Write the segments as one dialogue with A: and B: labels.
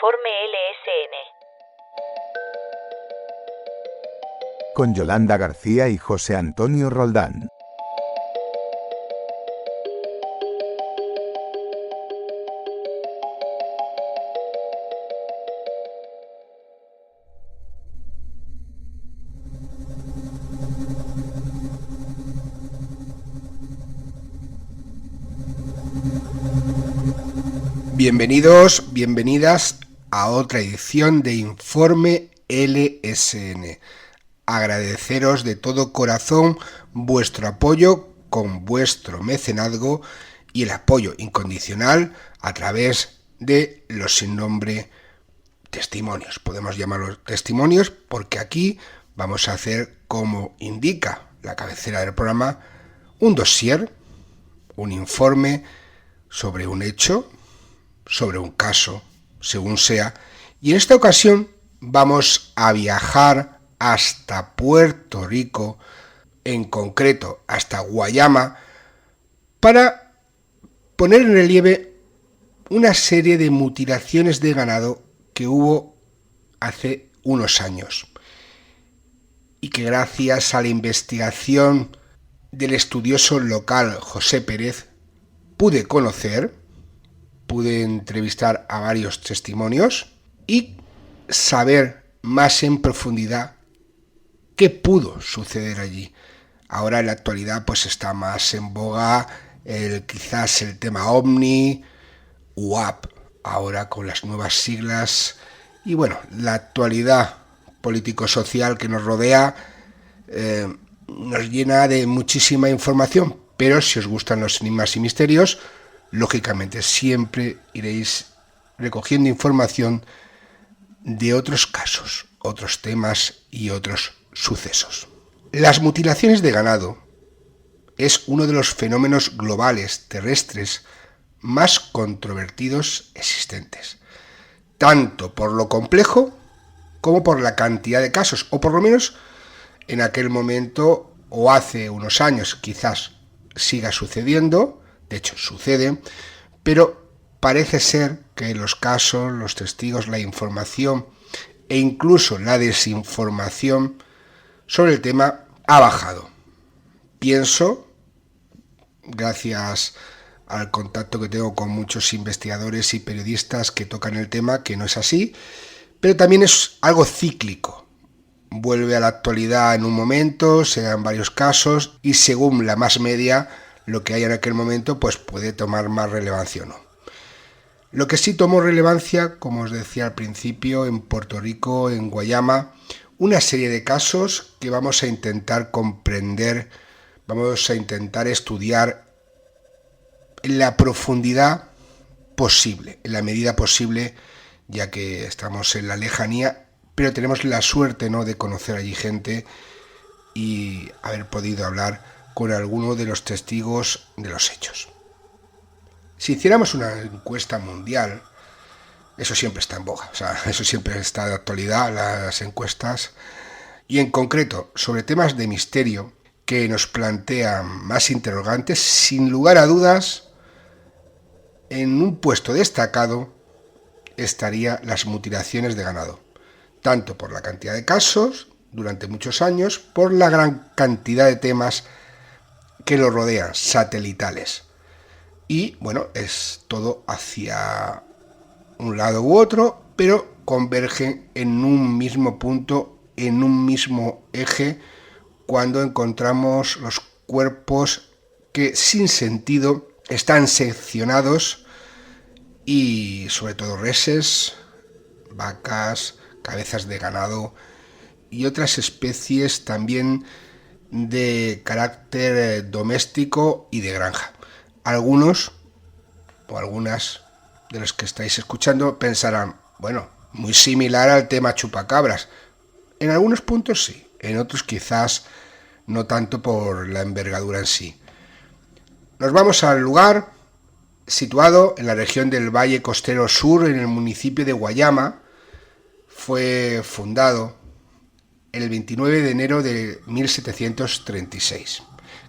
A: Informe LSN.
B: Con Yolanda García y José Antonio Roldán.
C: Bienvenidos, bienvenidas a otra edición de Informe LSN. Agradeceros de todo corazón vuestro apoyo con vuestro mecenazgo y el apoyo incondicional a través de los sin nombre testimonios. Podemos llamarlos testimonios porque aquí vamos a hacer, como indica la cabecera del programa, un dossier, un informe sobre un hecho, sobre un caso, según sea, y en esta ocasión vamos a viajar hasta Puerto Rico, en concreto hasta Guayama, para poner en relieve una serie de mutilaciones de ganado que hubo hace unos años y que gracias a la investigación del estudioso local José Pérez pude conocer. Pude entrevistar a varios testimonios y saber más en profundidad qué pudo suceder allí. Ahora en la actualidad pues está más en boga quizás el tema OVNI, UAP, ahora con las nuevas siglas. Y bueno, la actualidad político-social que nos rodea nos llena de muchísima información, pero si os gustan los enigmas y misterios, lógicamente siempre iréis recogiendo información de otros casos, otros temas y otros sucesos. Las mutilaciones de ganado es uno de los fenómenos globales terrestres más controvertidos existentes, tanto por lo complejo como por la cantidad de casos, o por lo menos en aquel momento o hace unos años quizás siga sucediendo. De hecho, sucede, pero parece ser que los casos, los testigos, la información e incluso la desinformación sobre el tema ha bajado. Pienso, gracias al contacto que tengo con muchos investigadores y periodistas que tocan el tema, que no es así, pero también es algo cíclico. Vuelve a la actualidad en un momento, se dan varios casos y según la más media, lo que hay en aquel momento pues puede tomar más relevancia o no. Lo que sí tomó relevancia, como os decía al principio, en Puerto Rico, en Guayama, una serie de casos que vamos a intentar comprender, vamos a intentar estudiar en la profundidad posible, en la medida posible, ya que estamos en la lejanía, pero tenemos la suerte, ¿no?, de conocer allí gente y haber podido hablar con alguno de los testigos de los hechos. Si hiciéramos una encuesta mundial, eso siempre está en boga, eso siempre está de actualidad, las encuestas, y en concreto sobre temas de misterio que nos plantean más interrogantes, sin lugar a dudas, en un puesto destacado estarían las mutilaciones de ganado, tanto por la cantidad de casos durante muchos años, por la gran cantidad de temas que lo rodean, satelitales. Y bueno, es todo hacia un lado u otro, pero convergen en un mismo punto, en un mismo eje, cuando encontramos los cuerpos que sin sentido están seccionados y sobre todo reses, vacas, cabezas de ganado y otras especies también de carácter doméstico y de granja. Algunos o algunas de los que estáis escuchando pensarán, bueno, muy similar al tema chupacabras. En algunos puntos sí, en otros quizás no tanto por la envergadura en sí. Nos vamos al lugar situado en la región del Valle Costero Sur, en el municipio de Guayama. Fue fundado el 29 de enero de 1736.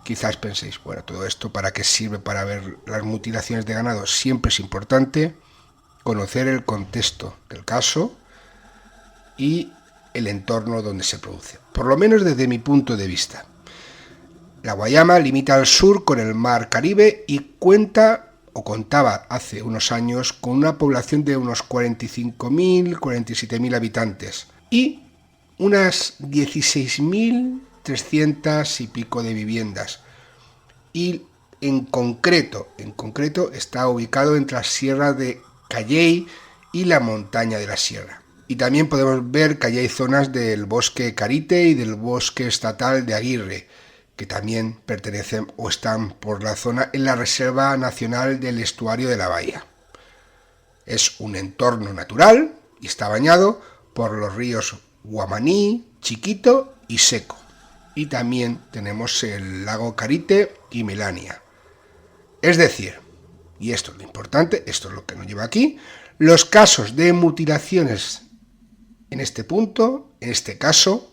C: Quizás penséis, bueno, todo esto ¿para qué sirve? Para ver las mutilaciones de ganado. Siempre es importante conocer el contexto del caso y el entorno donde se produce, por lo menos desde mi punto de vista. La Guayama limita al sur con el Mar Caribe y contaba hace unos años con una población de unos 45.000, 47.000 habitantes y unas 16.300 y pico de viviendas. Y en concreto está ubicado entre la Sierra de Calley y la montaña de la Sierra. Y también podemos ver que allí hay zonas del bosque Carite y del bosque estatal de Aguirre, que también pertenecen o están por la zona en la Reserva Nacional del Estuario de la Bahía. Es un entorno natural y está bañado por los ríos Guamaní, Chiquito y Seco. Y también tenemos el lago Carite y Melania. Es decir, y esto es lo importante, esto es lo que nos lleva aquí, los casos de mutilaciones en este caso,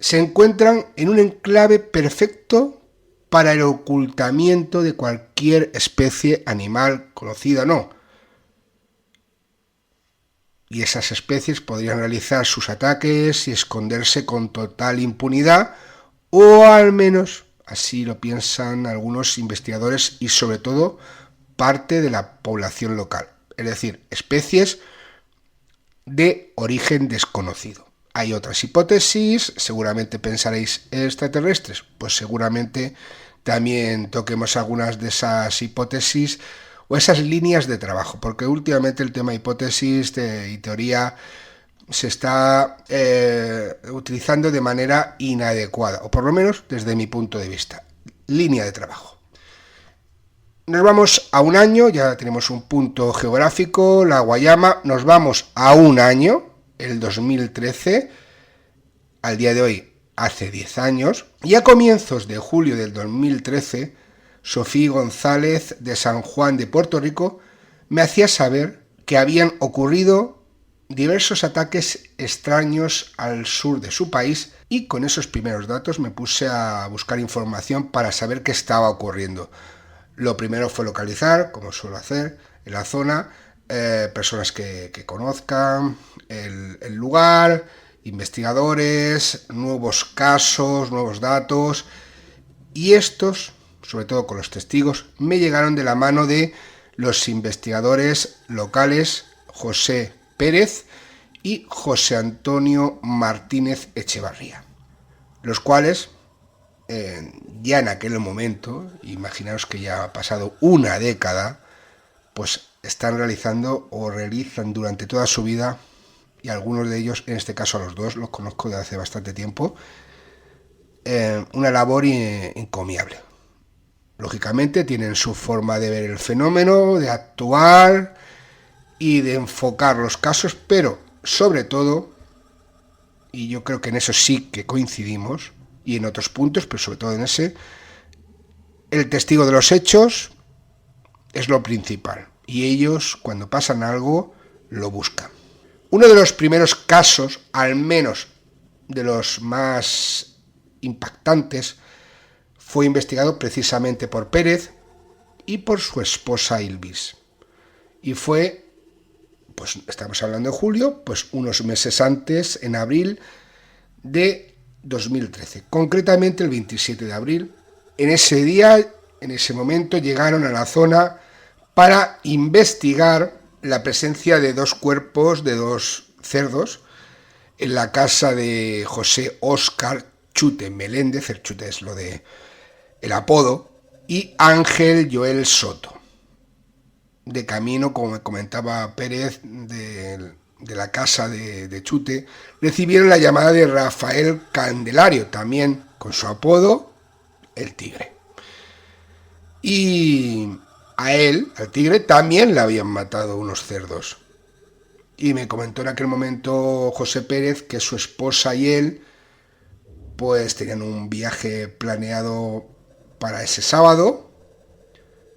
C: se encuentran en un enclave perfecto para el ocultamiento de cualquier especie animal conocida o no. Y esas especies podrían realizar sus ataques y esconderse con total impunidad, o al menos así lo piensan algunos investigadores y sobre todo parte de la población local. Es decir, especies de origen desconocido. Hay otras hipótesis, seguramente pensaréis extraterrestres, pues seguramente también toquemos algunas de esas hipótesis o esas líneas de trabajo, porque últimamente el tema hipótesis y teoría se está utilizando de manera inadecuada, o por lo menos desde mi punto de vista. Línea de trabajo. Nos vamos a un año, ya tenemos un punto geográfico, la Guayama, nos vamos a un año, el 2013, al día de hoy hace 10 años, y a comienzos de julio del 2013, Sofía González de San Juan de Puerto Rico me hacía saber que habían ocurrido diversos ataques extraños al sur de su país y con esos primeros datos me puse a buscar información para saber qué estaba ocurriendo. Lo primero fue localizar, como suelo hacer, en la zona, personas que conozcan el lugar, investigadores, nuevos casos, nuevos datos, y estos, sobre todo con los testigos, me llegaron de la mano de los investigadores locales José Pérez y José Antonio Martínez Echevarría, los cuales ya en aquel momento, imaginaos que ya ha pasado una década, pues están realizando o realizan durante toda su vida, y algunos de ellos, en este caso a los dos, los conozco de hace bastante tiempo, una labor encomiable. Lógicamente tienen su forma de ver el fenómeno, de actuar y de enfocar los casos, pero sobre todo, y yo creo que en eso sí que coincidimos, y en otros puntos, pero sobre todo en ese, el testigo de los hechos es lo principal, y ellos, cuando pasan algo, lo buscan. Uno de los primeros casos, al menos de los más impactantes, fue investigado precisamente por Pérez y por su esposa Ilvis. Y fue, pues estamos hablando de julio, pues unos meses antes, en abril de 2013, concretamente el 27 de abril. En ese día, en ese momento, llegaron a la zona para investigar la presencia de dos cuerpos de dos cerdos en la casa de José Óscar Chute Meléndez, el Chute es lo de el apodo, y Ángel Joel Soto. De camino, como me comentaba Pérez, de la casa de Chute, recibieron la llamada de Rafael Candelario, también con su apodo, el Tigre. Y a él, al Tigre, también le habían matado unos cerdos. Y me comentó en aquel momento José Pérez que su esposa y él pues tenían un viaje planeado para ese sábado,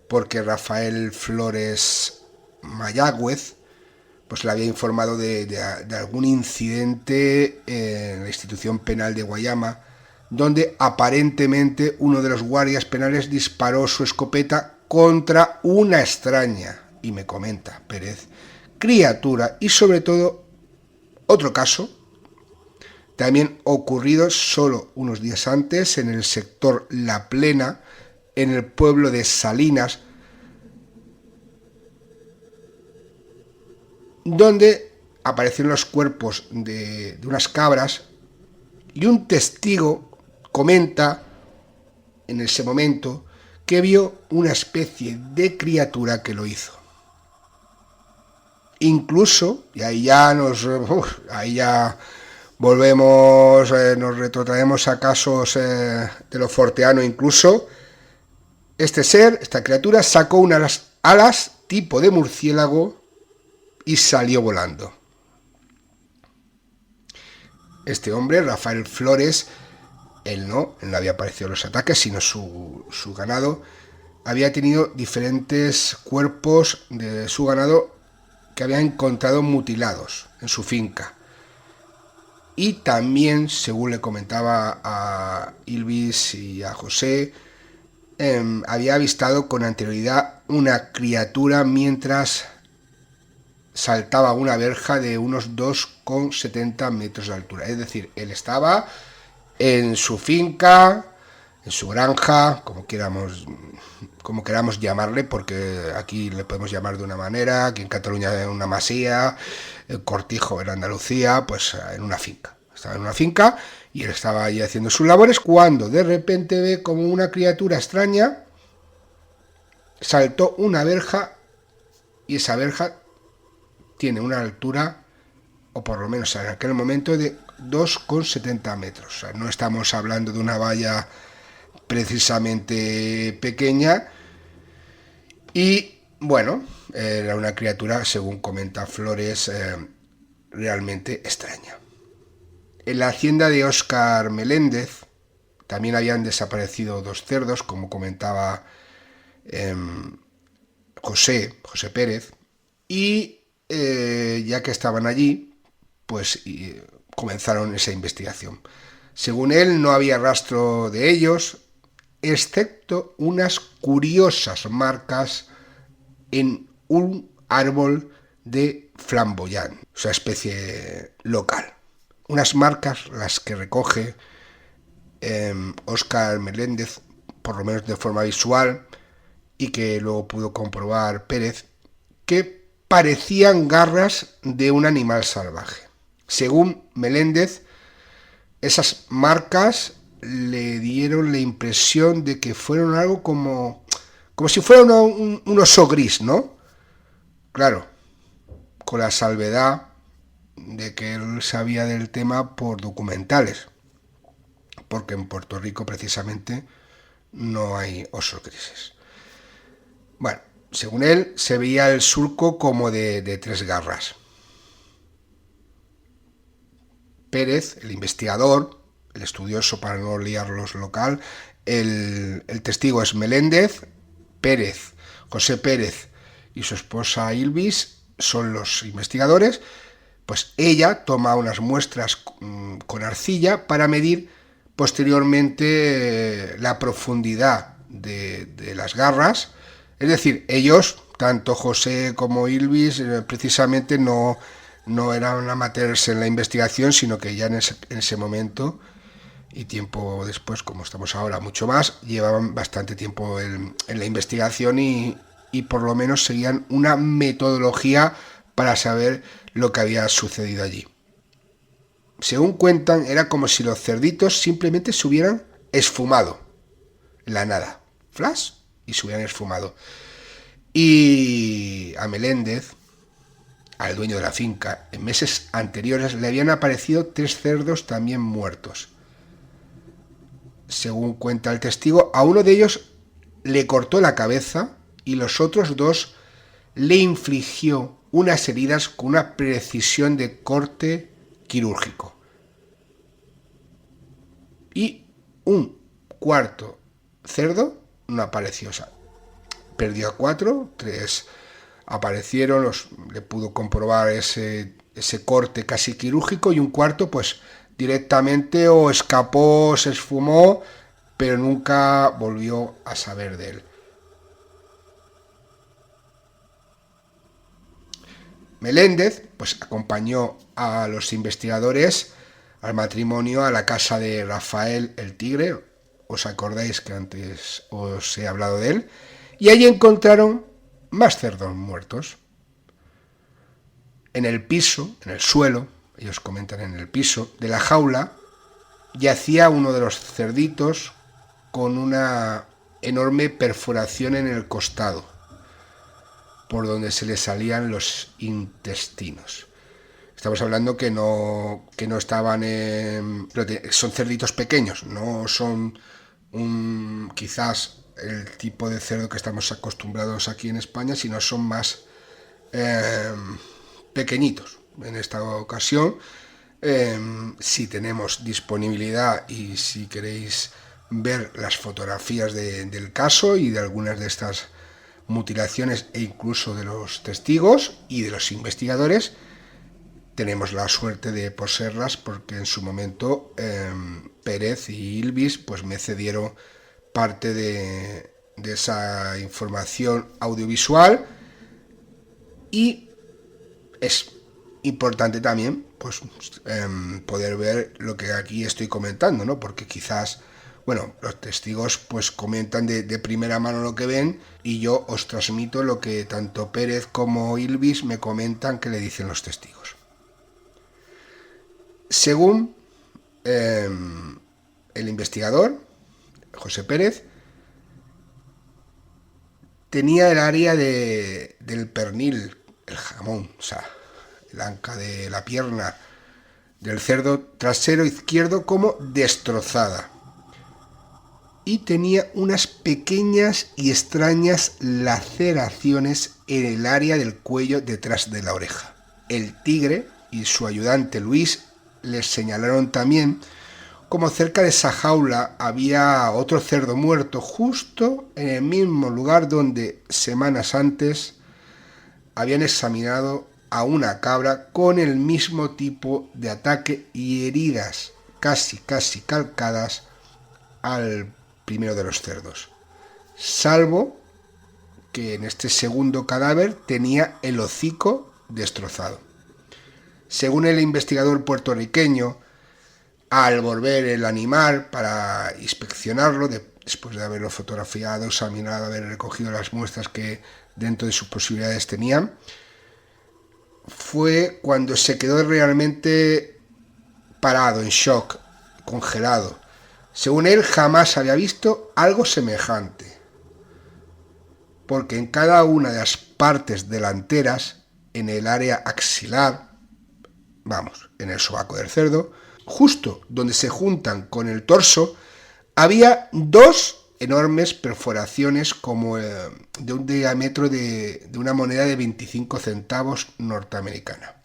C: porque Rafael Flores Mayagüez pues le había informado de algún incidente en la institución penal de Guayama, donde aparentemente uno de los guardias penales disparó su escopeta contra una extraña y me comenta Pérez, criatura y sobre todo otro caso, también ocurrido solo unos días antes en el sector La Plena, en el pueblo de Salinas, donde aparecieron los cuerpos de unas cabras y un testigo comenta en ese momento que vio una especie de criatura que lo hizo. Incluso, y ahí ya volvemos, nos retrotraemos a casos de lo forteano, incluso este ser, esta criatura, sacó unas alas tipo de murciélago y salió volando. Este hombre, Rafael Flores, él no había aparecido en los ataques, sino su ganado, había tenido diferentes cuerpos de su ganado que había encontrado mutilados en su finca. Y también, según le comentaba a Ilvis y a José, había avistado con anterioridad una criatura mientras saltaba una verja de unos 2,70 metros de altura. Es decir, él estaba en su finca, en su granja, como queramos llamarle, porque aquí le podemos llamar de una manera, aquí en Cataluña en una masía, el cortijo en Andalucía, pues en una finca. Estaba en una finca y él estaba allí haciendo sus labores cuando de repente ve como una criatura extraña saltó una verja y esa verja tiene una altura, o por lo menos en aquel momento, de 2,70 metros. O sea, no estamos hablando de una valla precisamente pequeña. Y bueno, era una criatura, según comenta Flores, realmente extraña. En la hacienda de Óscar Meléndez también habían desaparecido 2 cerdos, como comentaba José Pérez, y ya que estaban allí, pues comenzaron esa investigación. Según él, no había rastro de ellos, excepto unas curiosas marcas en un árbol de flamboyán, o sea, especie local. Unas marcas las que recoge Óscar Meléndez, por lo menos de forma visual, y que luego pudo comprobar Pérez, que parecían garras de un animal salvaje. Según Meléndez, esas marcas le dieron la impresión de que fueron algo como si fuera un oso gris, ¿no? Claro, con la salvedad de que él sabía del tema por documentales, porque en Puerto Rico precisamente no hay osos grises. Bueno, según él, se veía el surco como de 3 garras. Pérez, el investigador, el estudioso para no liarlos local, el testigo es Meléndez, Pérez, José Pérez y su esposa Ilvis son los investigadores. Pues ella toma unas muestras con arcilla para medir posteriormente la profundidad de las garras. Es decir, ellos, tanto José como Ilvis, precisamente no eran amateurs en la investigación, sino que ya en ese momento y tiempo después, como estamos ahora, mucho más, llevaban bastante tiempo en la investigación y por lo menos seguían una metodología para saber lo que había sucedido allí. Según cuentan, era como si los cerditos simplemente se hubieran esfumado en la nada. Flash, y se hubieran esfumado. Y a Meléndez, al dueño de la finca, en meses anteriores le habían aparecido 3 cerdos también muertos. Según cuenta el testigo, a uno de ellos le cortó la cabeza y los otros 2 le infligió unas heridas con una precisión de corte quirúrgico. Y un cuarto cerdo no apareció, o sea, perdió a 4, 3 aparecieron, le pudo comprobar ese corte casi quirúrgico, y un cuarto pues directamente o escapó, se esfumó, pero nunca volvió a saber de él. Meléndez pues acompañó a los investigadores al matrimonio a la casa de Rafael el Tigre, os acordáis que antes os he hablado de él, y allí encontraron más cerdos muertos. En el piso, en el suelo, ellos comentan en el piso de la jaula, yacía uno de los cerditos con una enorme perforación en el costado, por donde se le salían los intestinos. Estamos hablando que no estaban son cerditos pequeños, no son quizás el tipo de cerdo que estamos acostumbrados aquí en España, sino son más pequeñitos. En esta ocasión, si tenemos disponibilidad y si queréis ver las fotografías del caso y de algunas de estas mutilaciones e incluso de los testigos y de los investigadores, tenemos la suerte de poseerlas porque en su momento Pérez y Ilvis pues me cedieron parte de esa información audiovisual, y es importante también pues poder ver lo que aquí estoy comentando, ¿no? Porque quizás, bueno, los testigos pues comentan de primera mano lo que ven y yo os transmito lo que tanto Pérez como Ilvis me comentan que le dicen los testigos. Según el investigador, José Pérez, tenía el área del pernil, el jamón, o sea, el anca de la pierna del cerdo trasero izquierdo como destrozada. Y tenía unas pequeñas y extrañas laceraciones en el área del cuello detrás de la oreja. El Tigre y su ayudante Luis les señalaron también como cerca de esa jaula había otro cerdo muerto justo en el mismo lugar donde semanas antes habían examinado a una cabra con el mismo tipo de ataque y heridas casi calcadas al primero de los cerdos, salvo que en este segundo cadáver tenía el hocico destrozado. Según el investigador puertorriqueño, al volver el animal para inspeccionarlo, después de haberlo fotografiado, examinado, haber recogido las muestras que dentro de sus posibilidades tenían, fue cuando se quedó realmente parado, en shock, congelado. Según él, jamás había visto algo semejante, porque en cada una de las partes delanteras, en el área axilar, en el sobaco del cerdo, justo donde se juntan con el torso, había dos enormes perforaciones como de un diámetro de una moneda de 25 centavos norteamericana.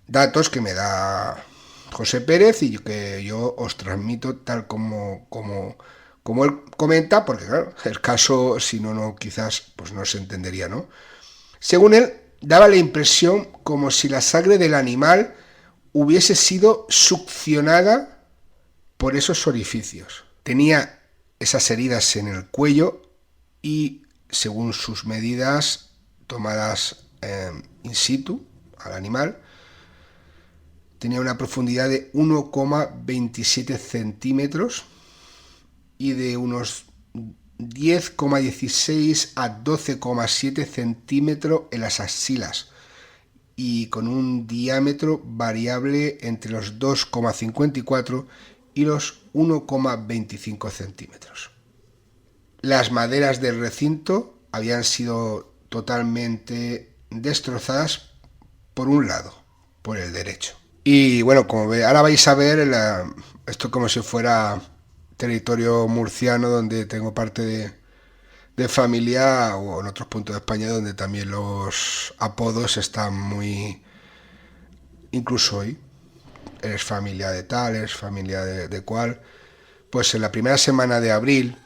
C: Datos que me da José Pérez y que yo os transmito tal como él comenta, porque claro, el caso, si no, quizás pues no se entendería, ¿no? Según él, daba la impresión como si la sangre del animal hubiese sido succionada por esos orificios. Tenía esas heridas en el cuello y, según sus medidas tomadas in situ al animal, tenía una profundidad de 1,27 centímetros y de unos 10,16 a 12,7 centímetros en las axilas, y con un diámetro variable entre los 2,54 y los 1,25 centímetros. Las maderas del recinto habían sido totalmente destrozadas por un lado, por el derecho. Y bueno, como ve, ahora vais a ver esto como si fuera territorio murciano, donde tengo parte de familia, o en otros puntos de España donde también los apodos están muy, incluso hoy, eres familia de tal, eres familia de cual. Pues en la primera semana de abril,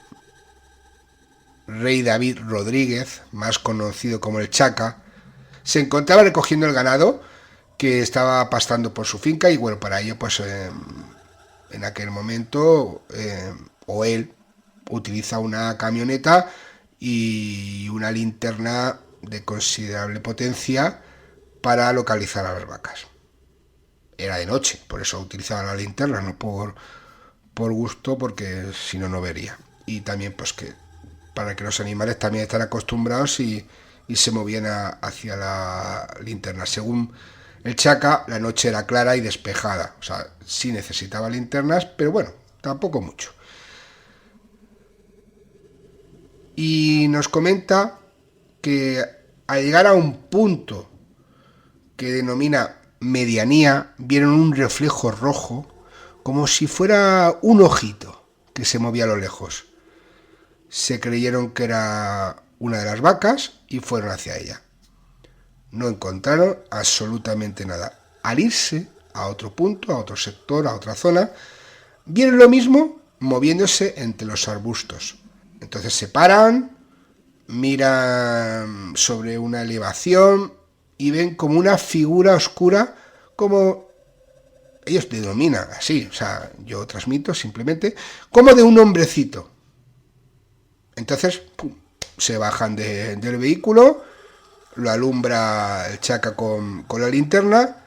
C: Rey David Rodríguez, más conocido como el Chaca, se encontraba recogiendo el ganado que estaba pastando por su finca, y bueno, para ello pues en aquel momento o él utiliza una camioneta y una linterna de considerable potencia para localizar a las vacas. Era de noche, por eso utilizaba la linterna, no por gusto, porque si no, no vería. Y también pues que para que los animales también están acostumbrados y se movían hacia la linterna. Según el Chaka, la noche era clara y despejada, o sea, sí necesitaba linternas, pero bueno, tampoco mucho. Y nos comenta que al llegar a un punto que denomina medianía, vieron un reflejo rojo como si fuera un ojito que se movía a lo lejos. Se creyeron que era una de las vacas y fueron hacia ella. No encontraron absolutamente nada. Al irse a otro punto, a otro sector, a otra zona, vieron lo mismo moviéndose entre los arbustos. Entonces se paran, miran sobre una elevación y ven como una figura oscura, como ellos denominan así, o sea, yo transmito simplemente, como de un hombrecito. Entonces, pum, se bajan del vehículo, lo alumbra el Chaka con la linterna,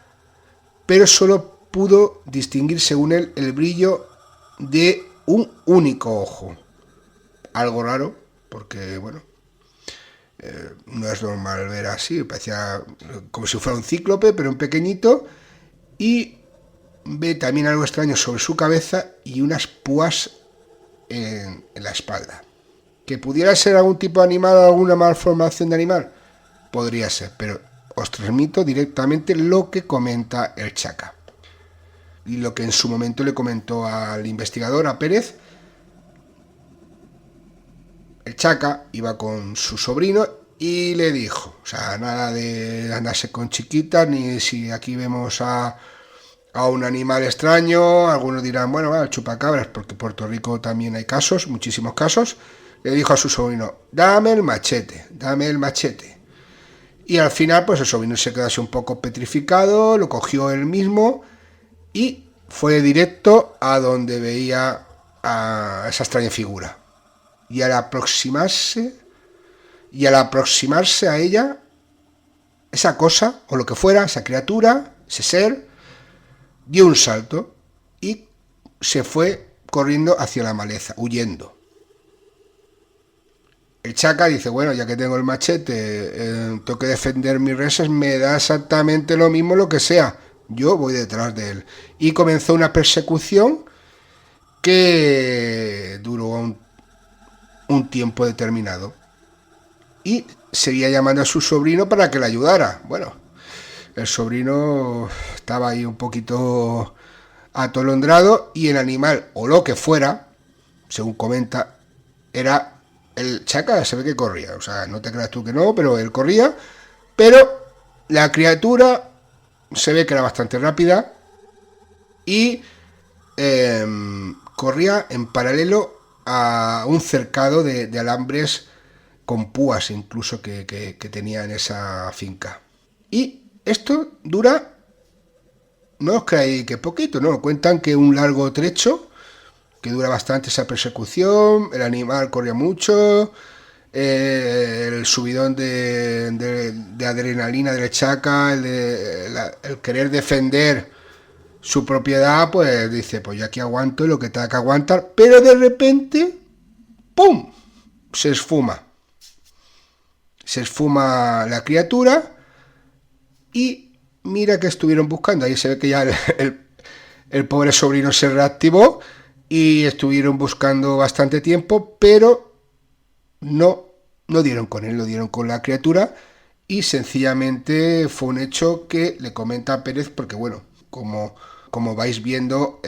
C: pero solo pudo distinguir, según él, el brillo de un único ojo. Algo raro, porque, bueno, no es normal ver así, parecía como si fuera un cíclope, pero un pequeñito, y ve también algo extraño sobre su cabeza y unas púas en la espalda. ¿Que pudiera ser algún tipo de animal o alguna malformación de animal? Podría ser, pero os transmito directamente lo que comenta el Chaka. Y lo que en su momento le comentó al investigador, a Pérez. El Chaka iba con su sobrino y le dijo, o sea, nada de andarse con chiquitas, ni si aquí vemos a un animal extraño, algunos dirán, bueno, el chupacabras, porque en Puerto Rico también hay casos, muchísimos casos. Le dijo a su sobrino, dame el machete. Y al final, pues el sobrino se quedó así un poco petrificado, lo cogió él mismo y fue directo a donde veía a esa extraña figura. Y al aproximarse a ella, esa cosa, o lo que fuera, esa criatura, ese ser, dio un salto y se fue corriendo hacia la maleza, huyendo. El Chaka dice, bueno, ya que tengo el machete, tengo que defender mis reses, me da exactamente lo mismo lo que sea. Yo voy detrás de él. Y comenzó una persecución que duró un tiempo determinado. Y seguía llamando a su sobrino para que le ayudara. Bueno, el sobrino estaba ahí un poquito atolondrado y el animal, o lo que fuera, según comenta, era... El Chaka se ve que corría, o sea, no te creas tú que no, pero él corría, pero la criatura se ve que era bastante rápida y corría en paralelo a un cercado de alambres con púas incluso que tenía en esa finca. Y esto dura, no os creáis que poquito, no, cuentan que un largo trecho, que dura bastante esa persecución, el animal corría mucho, el subidón de adrenalina del Chaka, el querer defender su propiedad, pues dice, pues yo aquí aguanto lo que tenga que aguantar, pero de repente, ¡pum!, se esfuma la criatura y mira que estuvieron buscando, ahí se ve que ya el pobre sobrino se reactivó y estuvieron buscando bastante tiempo, pero no dieron con él, lo dieron con la criatura y sencillamente fue un hecho que le comenta a Pérez, porque bueno, como vais viendo,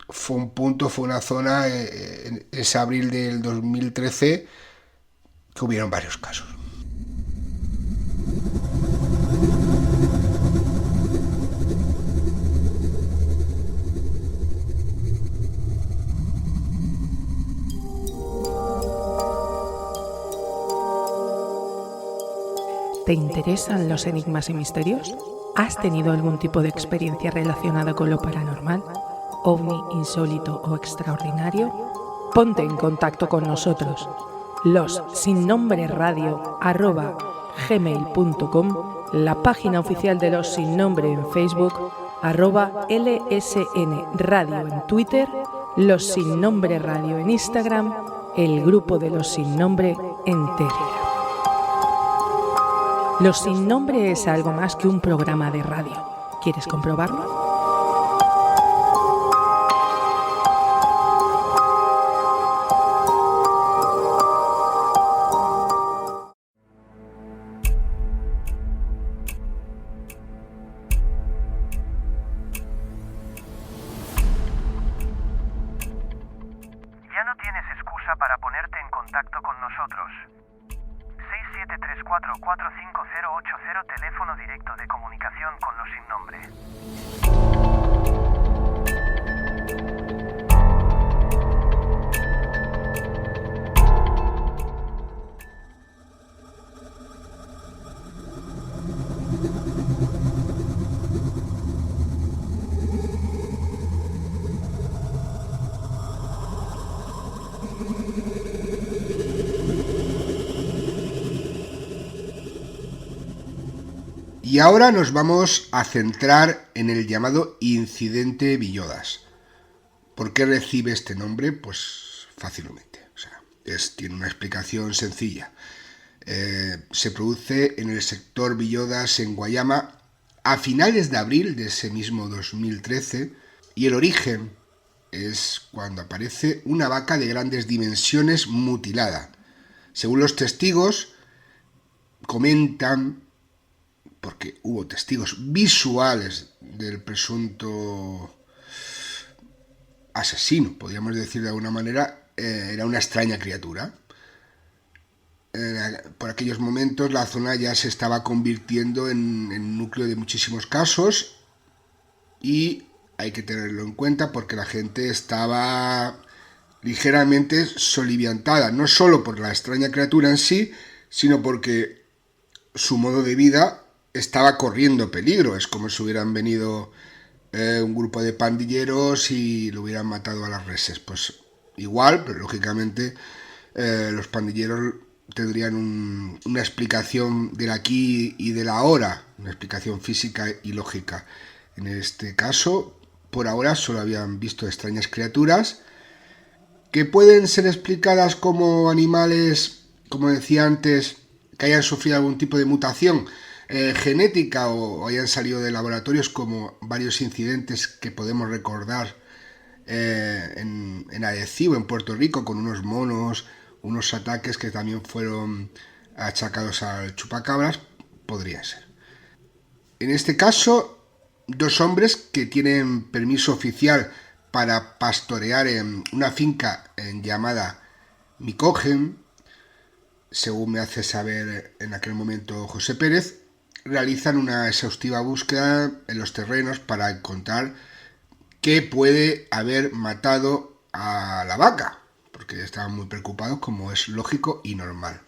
C: fue una zona en ese abril del 2013 que hubieron varios casos.
A: ¿Te interesan los enigmas y misterios? ¿Has tenido algún tipo de experiencia relacionada con lo paranormal, ovni, insólito o extraordinario? Ponte en contacto con nosotros, lossinnombreradio@gmail.com, la página oficial de Los Sin Nombre en Facebook, @LSN Radio en Twitter, Los Sin Nombre Radio en Instagram, el grupo de Los Sin Nombre en Telegram. Los Sin Nombre es algo más que un programa de radio. ¿Quieres comprobarlo?
D: Ya no tienes excusa para ponerte en contacto con nosotros. 673445080, teléfono directo de comunicación con Los Sin Nombre.
C: Y ahora nos vamos a centrar en el llamado Incidente Villodas. ¿Por qué recibe este nombre? Pues fácilmente. Tiene una explicación sencilla. Se produce en el sector Villodas, en Guayama, a finales de abril de ese mismo 2013, y el origen es cuando aparece una vaca de grandes dimensiones mutilada. Según los testigos, comentan, porque hubo testigos visuales del presunto asesino, podríamos decir de alguna manera, era una extraña criatura. Por aquellos momentos la zona ya se estaba convirtiendo en núcleo de muchísimos casos, y hay que tenerlo en cuenta porque la gente estaba ligeramente soliviantada, no solo por la extraña criatura en sí, sino porque su modo de vida estaba corriendo peligro. Es como si hubieran venido un grupo de pandilleros y lo hubieran matado a las reses. Pues igual, pero lógicamente los pandilleros tendrían una explicación del aquí y del ahora, una explicación física y lógica. En este caso, por ahora solo habían visto extrañas criaturas que pueden ser explicadas como animales, como decía antes, que hayan sufrido algún tipo de mutación genética o hayan salido de laboratorios, como varios incidentes que podemos recordar en Arecibo, en Puerto Rico, con unos monos, unos ataques que también fueron achacados al chupacabras. Podría ser. En este caso, dos hombres que tienen permiso oficial para pastorear en una finca llamada Micojen, según me hace saber en aquel momento José Pérez, realizan una exhaustiva búsqueda en los terrenos para encontrar qué puede haber matado a la vaca, porque estaban muy preocupados, como es lógico y normal.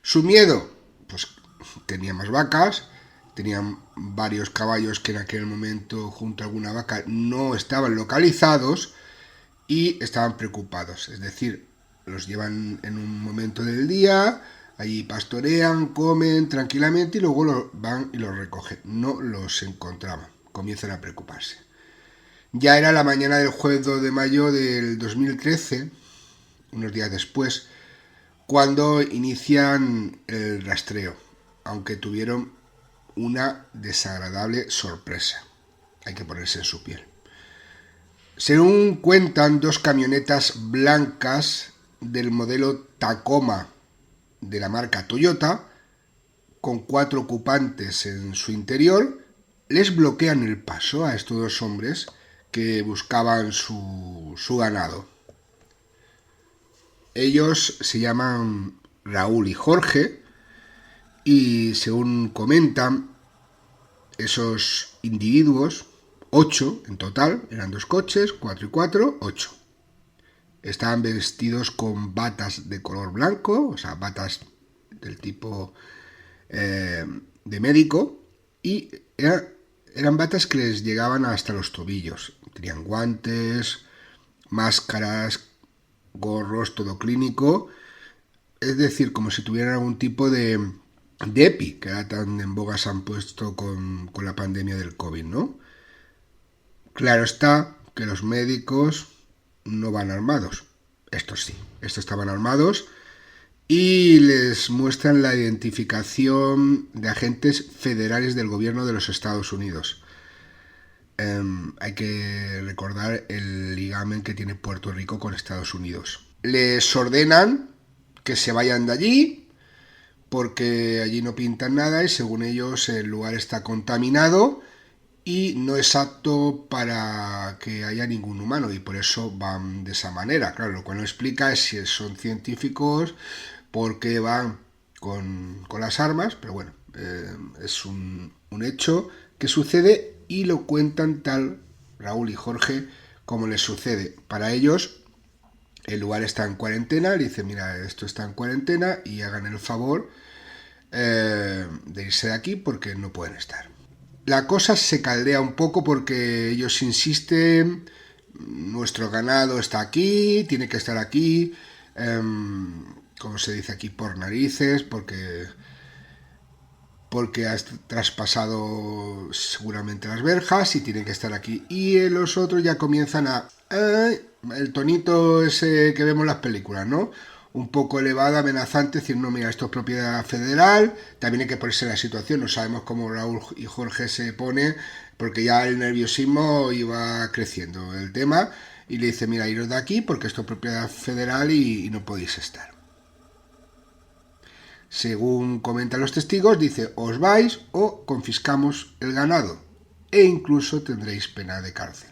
C: Su miedo, pues tenían más vacas, tenían varios caballos que en aquel momento junto a alguna vaca no estaban localizados y estaban preocupados. Es decir, los llevan en un momento del día, allí pastorean, comen tranquilamente y luego van y los recogen. No los encontraban, comienzan a preocuparse. Ya era la mañana del jueves 2 de mayo del 2013, unos días después, cuando inician el rastreo, aunque tuvieron una desagradable sorpresa. Hay que ponerse en su piel. Según cuentan, dos camionetas blancas del modelo Tacoma de la marca Toyota, con 4 ocupantes en su interior, les bloquean el paso a estos dos hombres que buscaban su ganado. Ellos se llaman Raúl y Jorge, y según comentan, esos individuos, 8 en total, eran 2 coches, 4 y 4, 8. Estaban vestidos con batas de color blanco, o sea, batas del tipo de médico, y eran batas que les llegaban hasta los tobillos. Tenían guantes, máscaras, gorros, todo clínico, es decir, como si tuvieran algún tipo de de EPI, que ahora tan en boga se han puesto con la pandemia del COVID, ¿no? Claro está que los médicos no van armados. Estos sí, estos estaban armados y les muestran la identificación de agentes federales del gobierno de los Estados Unidos. Hay que recordar el ligamen que tiene Puerto Rico con Estados Unidos. Les ordenan que se vayan de allí porque allí no pintan nada y según ellos el lugar está contaminado y no es apto para que haya ningún humano y por eso van de esa manera. Claro, lo cual no explica es si son científicos, por qué van con las armas, pero bueno, es un hecho que sucede y lo cuentan tal Raúl y Jorge como les sucede. Para ellos el lugar está en cuarentena, le dicen mira, esto está en cuarentena y hagan el favor de irse de aquí porque no pueden estar. La cosa se caldea un poco porque ellos insisten, nuestro ganado está aquí, tiene que estar aquí, como se dice aquí, por narices, porque has traspasado seguramente las verjas y tienen que estar aquí. Y los otros ya comienzan a... el tonito ese que vemos en las películas, ¿no? Un poco elevado, amenazante, decir, no, mira, esto es propiedad federal, también hay que ponerse en la situación, no sabemos cómo Raúl y Jorge se pone, porque ya el nerviosismo iba creciendo el tema, y le dice, mira, iros de aquí porque esto es propiedad federal y no podéis estar. Según comentan los testigos, dice, os vais o confiscamos el ganado, e incluso tendréis pena de cárcel.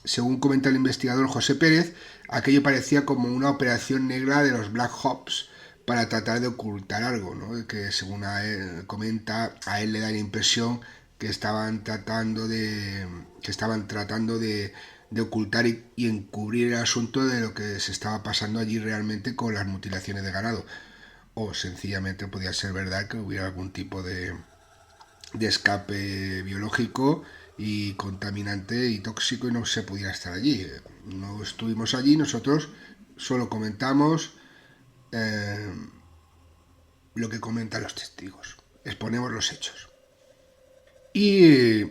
C: Según comenta el investigador José Pérez, aquello parecía como una operación negra de los Black Ops para tratar de ocultar algo, ¿no? Que según él comenta, a él le da la impresión que estaban tratando de ocultar y encubrir el asunto de lo que se estaba pasando allí realmente con las mutilaciones de ganado. O sencillamente podía ser verdad que hubiera algún tipo de escape biológico y contaminante y tóxico y no se pudiera estar allí. No estuvimos allí, nosotros solo comentamos lo que comentan los testigos, exponemos los hechos. Y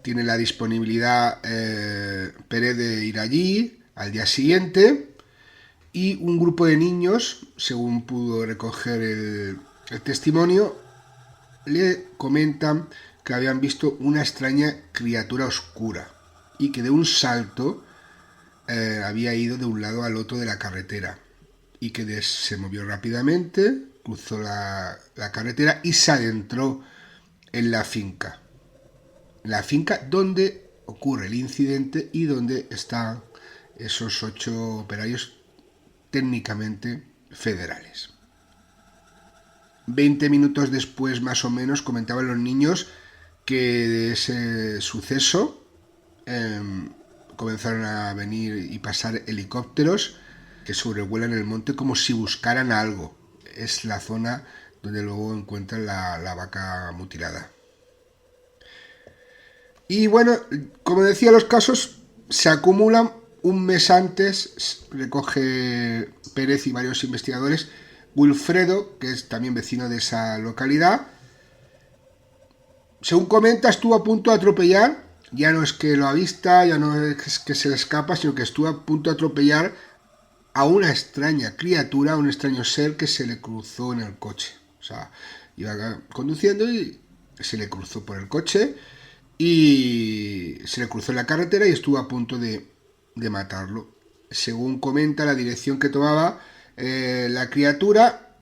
C: tiene la disponibilidad Pérez de ir allí al día siguiente y un grupo de niños, según pudo recoger el testimonio, le comentan que habían visto una extraña criatura oscura y que de un salto había ido de un lado al otro de la carretera y que se movió rápidamente, cruzó la carretera y se adentró en la finca donde ocurre el incidente y donde están esos 8 operarios técnicamente federales. 20 minutos después, más o menos, comentaban los niños que de ese suceso comenzaron a venir y pasar helicópteros que sobrevuelan el monte como si buscaran algo. Es la zona donde luego encuentran la vaca mutilada. Y bueno, como decía, los casos se acumulan. Un mes antes recoge Pérez y varios investigadores Wilfredo, que es también vecino de esa localidad. Según comenta, estuvo a punto de atropellar, ya no es que lo avista, ya no es que se le escapa, sino que estuvo a punto de atropellar a una extraña criatura, a un extraño ser que se le cruzó en el coche. O sea, iba conduciendo y se le cruzó por el coche y se le cruzó en la carretera y estuvo a punto de matarlo. Según comenta, la dirección que tomaba la criatura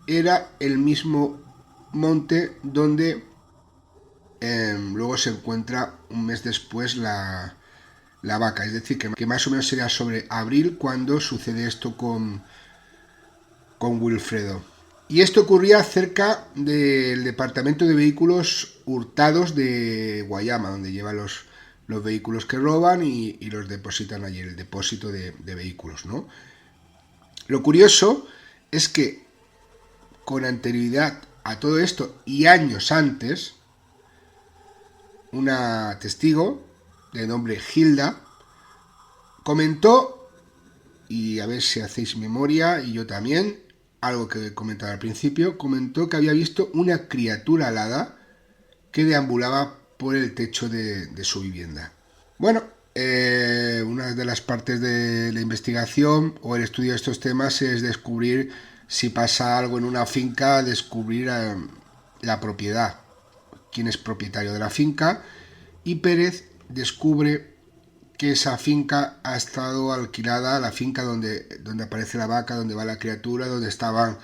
C: era el mismo monte donde luego se encuentra un mes después la vaca. Es decir, que más o menos sería sobre abril cuando sucede esto con Wilfredo. Y esto ocurría cerca del departamento de vehículos hurtados de Guayama, donde llevan los vehículos que roban y los depositan allí, el depósito de vehículos, ¿no? Lo curioso es que con anterioridad a todo esto y años antes, una testigo de nombre Hilda comentó, y a ver si hacéis memoria y yo también, algo que comentaba al principio, comentó que había visto una criatura alada que deambulaba por el techo de su vivienda. Bueno, una de las partes de la investigación o el estudio de estos temas es descubrir si pasa algo en una finca, descubrir la propiedad, quién es propietario de la finca, y Pérez descubre que esa finca ha estado alquilada, la finca donde aparece la vaca, donde va la criatura, donde estaban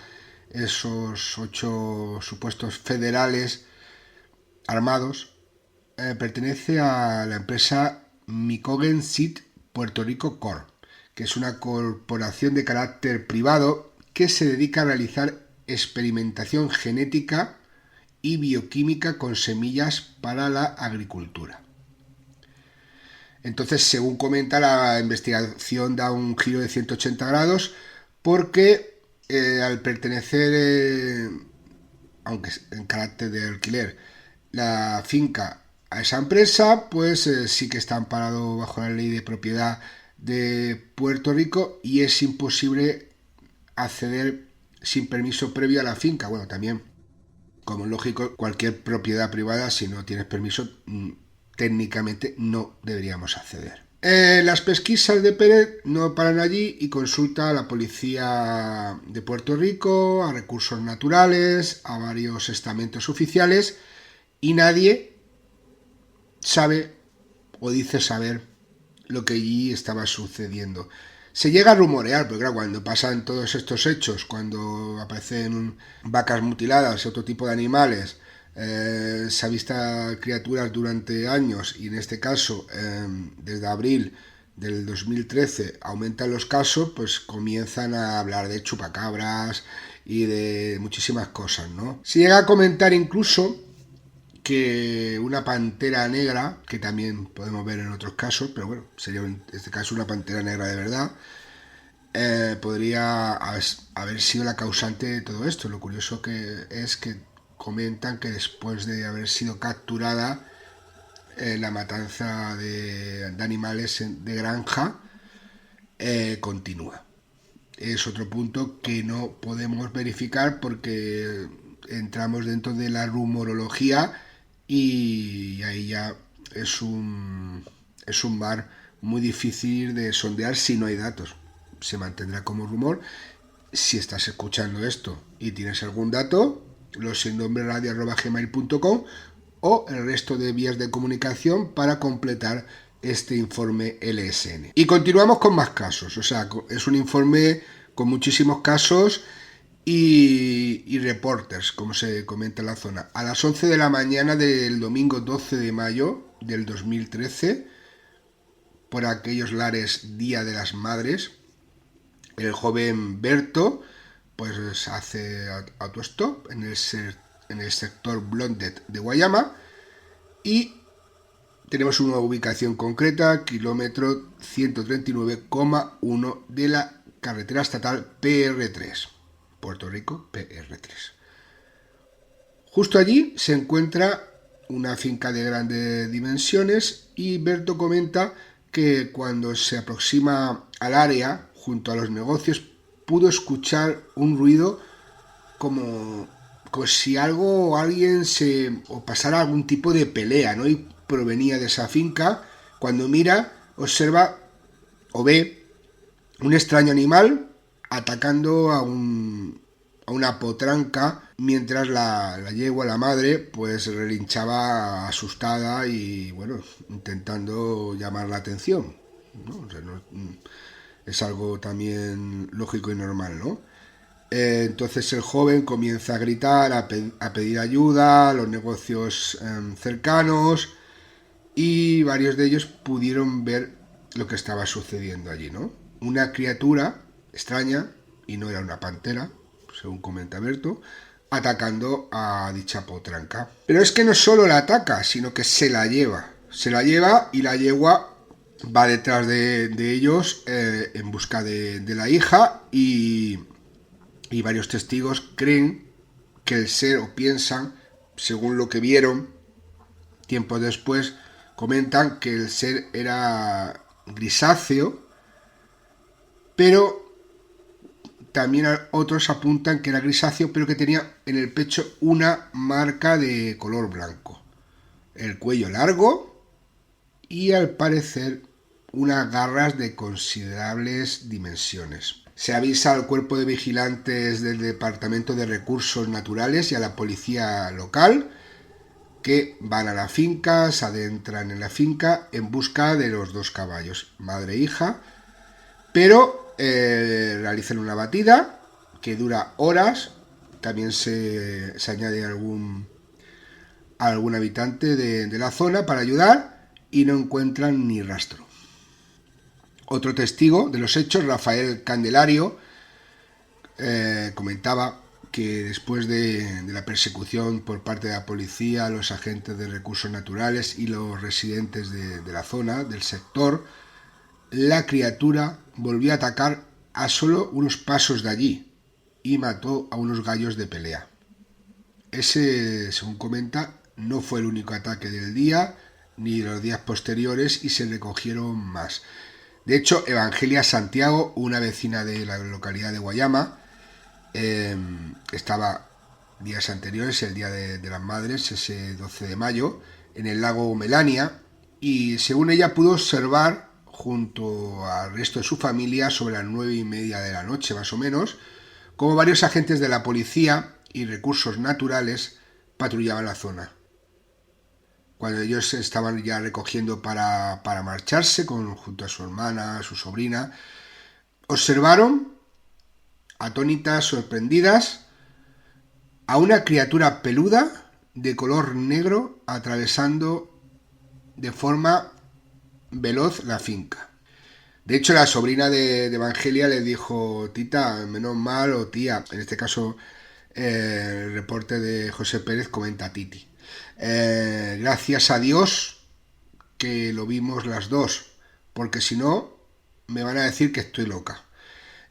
C: esos 8 supuestos federales armados, pertenece a la empresa Micogen Seed Puerto Rico Corp, que es una corporación de carácter privado que se dedica a realizar experimentación genética y bioquímica con semillas para la agricultura. Entonces, según comenta, la investigación da un giro de 180 grados porque al pertenecer, aunque en carácter de alquiler, la finca a esa empresa, pues sí que está amparado bajo la ley de propiedad de Puerto Rico y es imposible acceder sin permiso previo a la finca. Bueno, también, como es lógico, cualquier propiedad privada, si no tienes permiso, técnicamente no deberíamos acceder. Las pesquisas de Pérez no paran allí y consulta a la policía de Puerto Rico, a recursos naturales, a varios estamentos oficiales y nadie sabe o dice saber lo que allí estaba sucediendo. Se llega a rumorear, porque claro, cuando pasan todos estos hechos, cuando aparecen vacas mutiladas y otro tipo de animales, se ha visto criaturas durante años y en este caso desde abril del 2013 aumentan los casos, pues comienzan a hablar de chupacabras y de muchísimas cosas, ¿no? Se llega a comentar incluso que una pantera negra, que también podemos ver en otros casos, pero bueno, sería en este caso una pantera negra de verdad, podría haber sido la causante de todo esto. Lo curioso que es que comentan que después de haber sido capturada, la matanza de animales de granja continúa. Es otro punto que no podemos verificar porque entramos dentro de la rumorología y ahí ya es un mar muy difícil de sondear si no hay datos. Se mantendrá como rumor. Si estás escuchando esto y tienes algún dato, lossinnombreradio@gmail.com o el resto de vías de comunicación para completar este informe LSN. Y continuamos con más casos, o sea, es un informe con muchísimos casos y reporters, como se comenta en la zona. A las 11 de la mañana del domingo 12 de mayo del 2013, por aquellos lares Día de las Madres, el joven Berto pues hace autostop en el sector Blondet de Guayama y tenemos una ubicación concreta, kilómetro 139,1 de la carretera estatal PR3, Puerto Rico PR3. Justo allí se encuentra una finca de grandes dimensiones y Berto comenta que cuando se aproxima al área, junto a los negocios, pudo escuchar un ruido como si algo o alguien o pasara algún tipo de pelea, ¿no? Y provenía de esa finca. Cuando mira, observa o ve un extraño animal atacando a una potranca, mientras la yegua, la madre, pues relinchaba asustada y, bueno, intentando llamar la atención, ¿no? O sea, es algo también lógico y normal, ¿no? Entonces el joven comienza a gritar, a pedir ayuda a los negocios cercanos y varios de ellos pudieron ver lo que estaba sucediendo allí, ¿no? Una criatura extraña, y no era una pantera, según comenta Berto, atacando a dicha potranca. Pero es que no solo la ataca, sino que se la lleva y la yegua va detrás de ellos en busca de la hija y varios testigos creen que el ser, o piensan, según lo que vieron tiempo después, comentan que el ser era grisáceo, pero también otros apuntan que era grisáceo, pero que tenía en el pecho una marca de color blanco. El cuello largo y al parecer unas garras de considerables dimensiones. Se avisa al cuerpo de vigilantes del Departamento de Recursos Naturales y a la policía local, que van a la finca, se adentran en la finca en busca de los 2 caballos, madre e hija, pero realizan una batida que dura horas. También se añade algún habitante de la zona para ayudar y no encuentran ni rastro. Otro testigo de los hechos, Rafael Candelario, comentaba que después de la persecución por parte de la policía, los agentes de recursos naturales y los residentes de la zona, del sector, la criatura volvió a atacar a solo unos pasos de allí y mató a unos gallos de pelea. Ese, según comenta, no fue el único ataque del día ni de los días posteriores y se recogieron más. De hecho, Evangelia Santiago, una vecina de la localidad de Guayama, estaba días anteriores, el Día de las Madres, ese 12 de mayo, en el lago Melania, y según ella pudo observar junto al resto de su familia sobre las 9:30 de la noche más o menos, como varios agentes de la policía y recursos naturales patrullaban la zona. Cuando ellos estaban ya recogiendo para marcharse junto a su hermana, a su sobrina, observaron, atónitas, sorprendidas, a una criatura peluda de color negro atravesando de forma veloz la finca. De hecho, la sobrina de Evangelia le dijo: tita, menos mal, o tía, en este caso el reporte de José Pérez comenta Titi. Gracias a Dios que lo vimos las dos, porque si no me van a decir que estoy loca.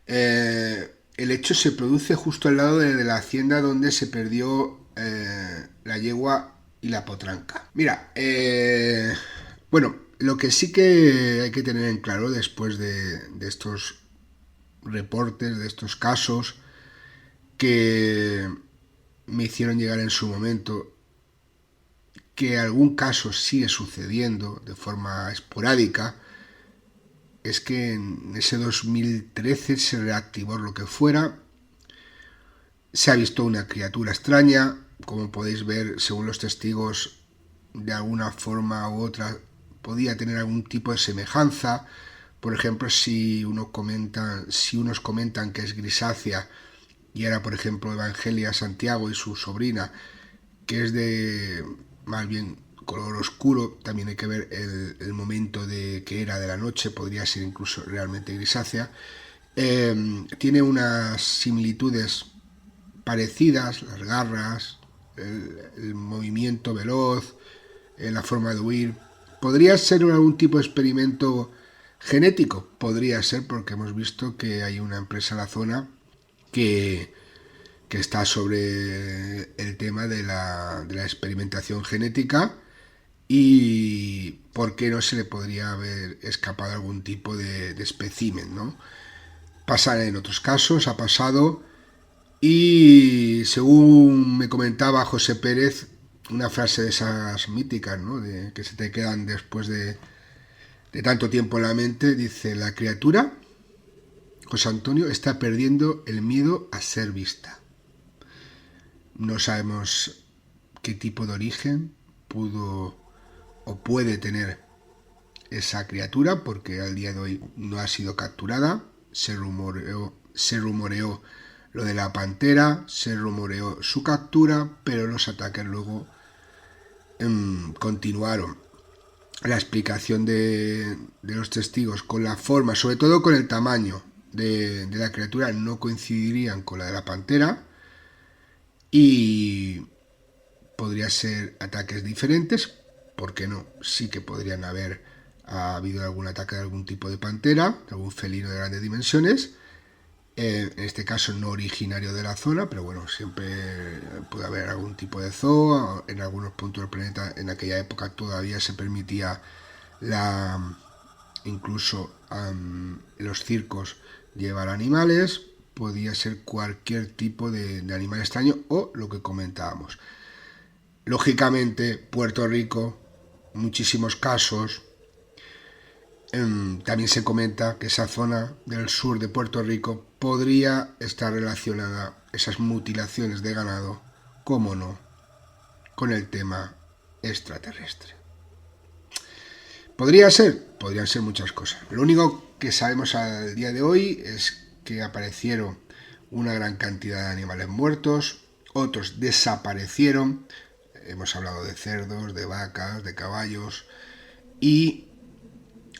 C: El hecho se produce justo al lado de la hacienda donde se perdió la yegua y la potranca. Mira, bueno, lo que sí que hay que tener en claro después de estos reportes, de estos casos que me hicieron llegar en su momento, que algún caso sigue sucediendo de forma esporádica, es que en ese 2013 se reactivó lo que fuera, se ha visto una criatura extraña, como podéis ver, según los testigos, de alguna forma u otra podía tener algún tipo de semejanza. Por ejemplo, si unos comentan que es grisácea y era, por ejemplo, Evangelia Santiago y su sobrina, que es de más bien color oscuro, también hay que ver el momento de que era de la noche, podría ser incluso realmente grisácea. Tiene unas similitudes parecidas, las garras, el movimiento veloz, la forma de huir. ¿Podría ser algún tipo de experimento genético? Podría ser, porque hemos visto que hay una empresa en la zona que está sobre el tema de la experimentación genética, y por qué no se le podría haber escapado algún tipo de espécimen, ¿no? Pasa en otros casos, ha pasado, y según me comentaba José Pérez, una frase de esas míticas, ¿no?, de que se te quedan después de tanto tiempo en la mente, dice: la criatura, José Antonio, está perdiendo el miedo a ser vista. No sabemos qué tipo de origen pudo o puede tener esa criatura, porque al día de hoy no ha sido capturada. Se rumoreó lo de la pantera, se rumoreó su captura, pero los ataques luego continuaron. La explicación de los testigos con la forma, sobre todo con el tamaño de la criatura, no coincidirían con la de la pantera, y podría ser ataques diferentes. ¿Por qué no? Sí que podrían haber habido algún ataque de algún tipo de pantera, de algún felino de grandes dimensiones, en este caso no originario de la zona, pero bueno, siempre puede haber algún tipo de zoo. En algunos puntos del planeta en aquella época todavía se permitía incluso en los circos llevar animales, podía ser cualquier tipo de animal extraño o lo que comentábamos. Lógicamente, Puerto Rico, muchísimos casos. También se comenta que esa zona del sur de Puerto Rico podría estar relacionada, esas mutilaciones de ganado, cómo no, con el tema extraterrestre. Podrían ser muchas cosas. Lo único que sabemos al día de hoy es que aparecieron una gran cantidad de animales muertos, otros desaparecieron. Hemos hablado de cerdos, de vacas, de caballos, y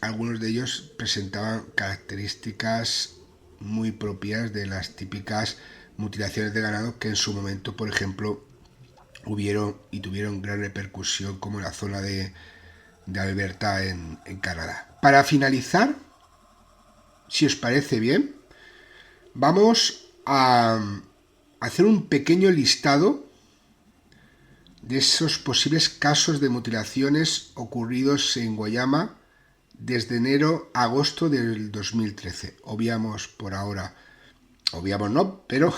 C: algunos de ellos presentaban características muy propias de las típicas mutilaciones de ganado que en su momento, por ejemplo, hubieron y tuvieron gran repercusión, como en la zona de Alberta en Canadá. Para finalizar, si os parece bien, vamos a hacer un pequeño listado de esos posibles casos de mutilaciones ocurridos en Guayama desde enero a agosto del 2013. Obviamos por ahora, pero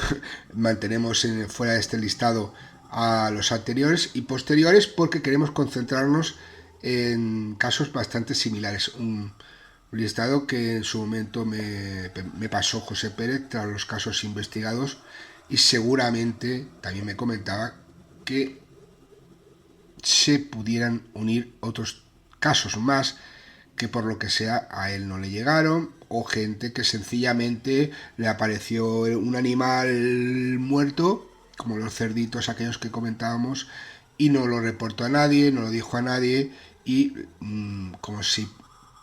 C: mantenemos fuera de este listado a los anteriores y posteriores porque queremos concentrarnos en casos bastante similares. Un listado que en su momento me pasó José Pérez tras los casos investigados, y seguramente también me comentaba que se pudieran unir otros casos más que por lo que sea a él no le llegaron, o gente que sencillamente le apareció un animal muerto, como los cerditos aquellos que comentábamos, y no lo reportó a nadie, no lo dijo a nadie, y como si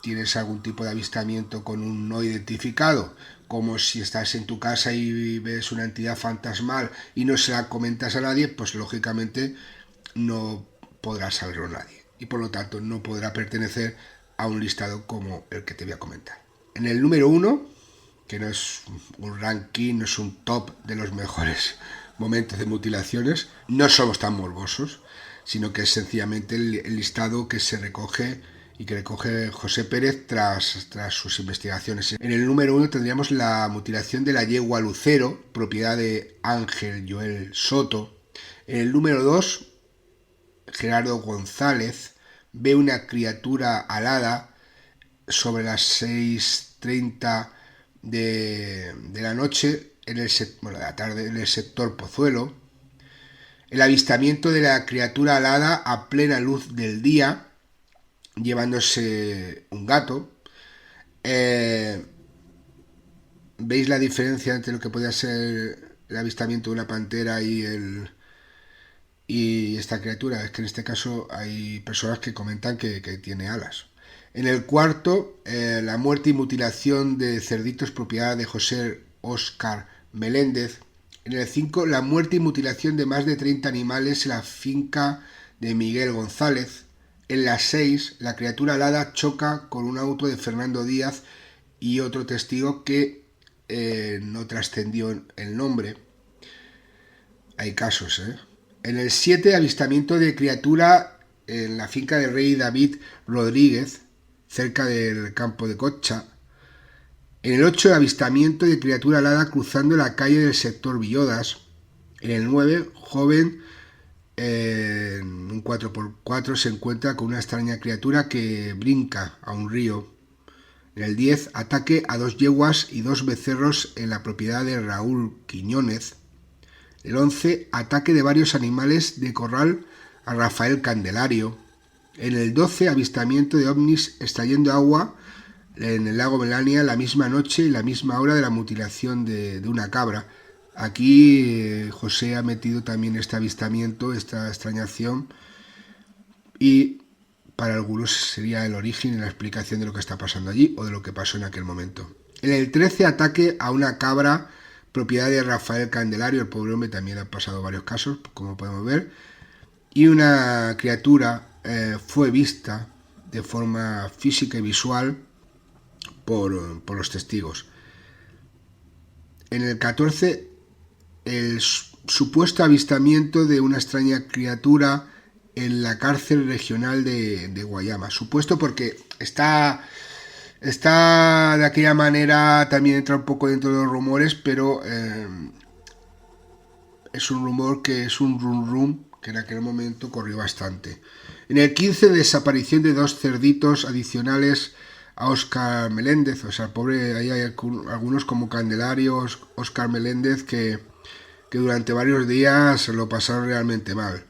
C: tienes algún tipo de avistamiento con un no identificado, como si estás en tu casa y ves una entidad fantasmal y no se la comentas a nadie, pues lógicamente no podrá saberlo nadie, y por lo tanto no podrá pertenecer a un listado como el que te voy a comentar. En el número 1, que no es un ranking, no es un top de los mejores momentos de mutilaciones, no somos tan morbosos, sino que es sencillamente el listado que se recoge y que recoge José Pérez tras sus investigaciones. En el número 1 tendríamos la mutilación de la yegua Lucero, propiedad de Ángel Joel Soto. En el número 2, Gerardo González ve una criatura alada sobre las 6:30 de la noche, de la tarde, en el sector Pozuelo. El avistamiento de la criatura alada a plena luz del día, llevándose un gato. ¿Veis la diferencia entre lo que podría ser el avistamiento de una pantera y esta criatura? Es que en este caso hay personas que comentan que tiene alas. En el cuarto, la muerte y mutilación de cerditos, propiedad de José Óscar Meléndez. En el 5, la muerte y mutilación de más de 30 animales en la finca de Miguel González. En la 6, la criatura alada choca con un auto de Fernando Díaz y otro testigo que no trascendió el nombre. Hay casos, En el 7, avistamiento de criatura en la finca del rey David Rodríguez, cerca del campo de Cocha. En el 8, avistamiento de criatura alada cruzando la calle del sector Villodas. En el 9, joven en un 4x4 se encuentra con una extraña criatura que brinca a un río. En el 10, ataque a 2 yeguas y 2 becerros en la propiedad de Raúl Quiñónez. El 11, ataque de varios animales de corral a Rafael Candelario. En el 12, avistamiento de ovnis extrayendo agua en el lago Melania la misma noche y la misma hora de la mutilación de una cabra. Aquí José ha metido también este avistamiento, esta extrañación, y para algunos sería el origen y la explicación de lo que está pasando allí o de lo que pasó en aquel momento. En el 13, ataque a una cabra, propiedad de Rafael Candelario. El pobre hombre también ha pasado varios casos, como podemos ver, y una criatura fue vista de forma física y visual por los testigos. En el 14, el supuesto avistamiento de una extraña criatura en la cárcel regional de Guayama. Supuesto porque está Está de aquella manera, también entra un poco dentro de los rumores, pero es un rumor que es un rum que en aquel momento corrió bastante. En el 15, desaparición de 2 cerditos adicionales a Óscar Meléndez. O sea, pobre, ahí hay algunos como Candelario, Óscar Meléndez, que durante varios días lo pasaron realmente mal.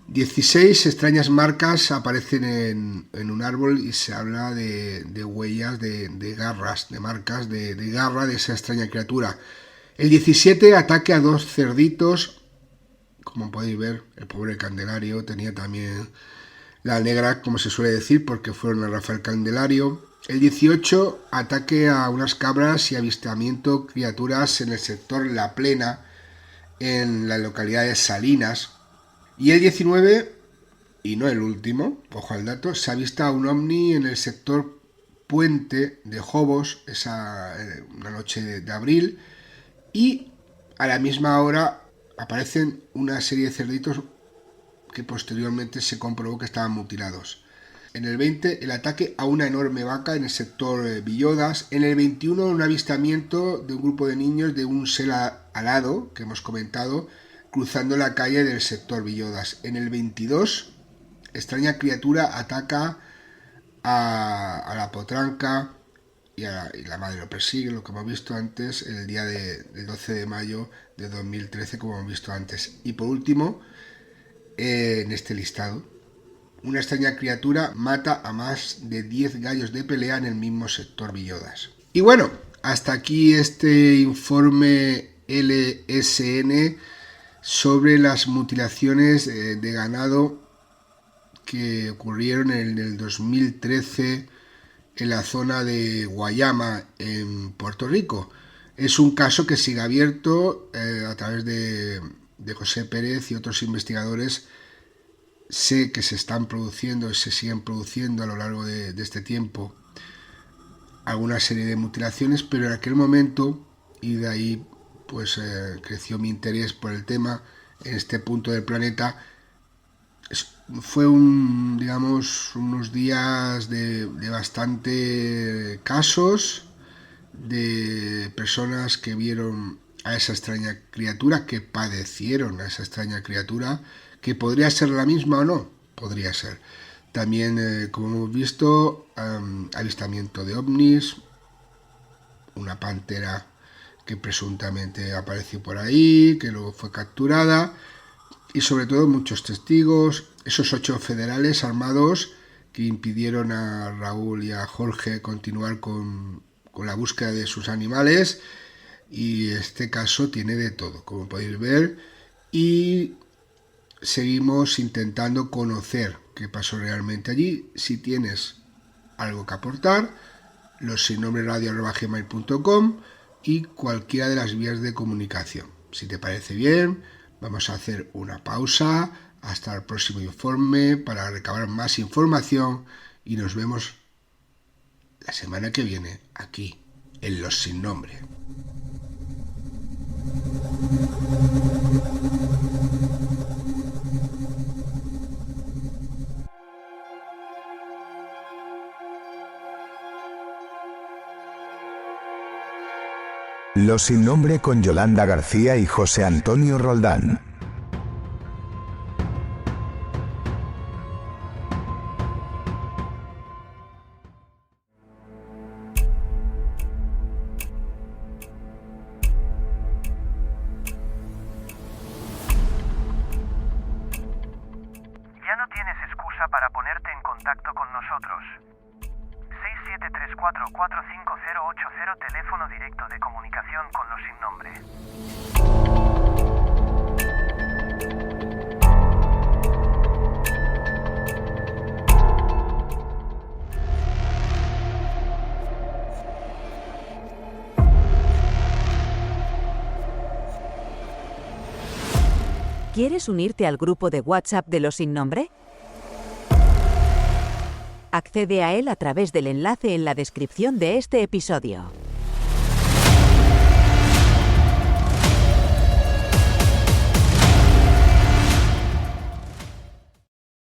C: 16 extrañas marcas aparecen en un árbol y se habla de huellas, de garras, de marcas de garra de esa extraña criatura. El 17, ataque a 2 cerditos. Como podéis ver, el pobre Candelario tenía también la negra, como se suele decir, porque fueron a Rafael Candelario. El 18, ataque a unas cabras y avistamiento criaturas en el sector La Plena, en la localidad de Salinas. Y el 19, y no el último, ojo al dato, se avista un ovni en el sector Puente de Jobos, una noche de abril, y a la misma hora aparecen una serie de cerditos que posteriormente se comprobó que estaban mutilados. En el 20, el ataque a una enorme vaca en el sector Villodas. En el 21, un avistamiento de un grupo de niños de un ser alado, que hemos comentado, cruzando la calle del sector Villodas. En el 22, extraña criatura ataca a la potranca y la madre lo persigue, lo que hemos visto antes, el día del 12 de mayo de 2013, como hemos visto antes. Y por último, en este listado, una extraña criatura mata a más de 10 gallos de pelea en el mismo sector Villodas. Y bueno, hasta aquí este informe LSN sobre las mutilaciones de ganado que ocurrieron en el 2013 en la zona de Guayama, en Puerto Rico. Es un caso que sigue abierto a través de José Pérez y otros investigadores. Sé que se están produciendo y se siguen produciendo a lo largo de este tiempo alguna serie de mutilaciones, pero en aquel momento, y de ahí pues creció mi interés por el tema en este punto del planeta. Fue unos días de bastante casos de personas que vieron a esa extraña criatura, que padecieron a esa extraña criatura, que podría ser la misma o no, podría ser. También, como hemos visto, avistamiento de ovnis, una pantera que presuntamente apareció por ahí, que luego fue capturada, y sobre todo muchos testigos, esos 8 federales armados que impidieron a Raúl y a Jorge continuar con la búsqueda de sus animales. Y este caso tiene de todo, como podéis ver, y seguimos intentando conocer qué pasó realmente allí. Si tienes algo que aportar, lossinnombreradio@gmail.com y cualquiera de las vías de comunicación. Si te parece bien, vamos a hacer una pausa hasta el próximo informe para recabar más información y nos vemos la semana que viene aquí en Los Sin Nombre.
B: Los Sin Nombre con Yolanda García y José Antonio Roldán.
D: Ya no tienes excusa para ponerte en contacto con nosotros. 6734-45080, teléfono directo de comunicación con los sin nombre.
E: ¿Quieres unirte al grupo de WhatsApp de Los Sin Nombre? Accede a él a través del enlace en la descripción de este episodio.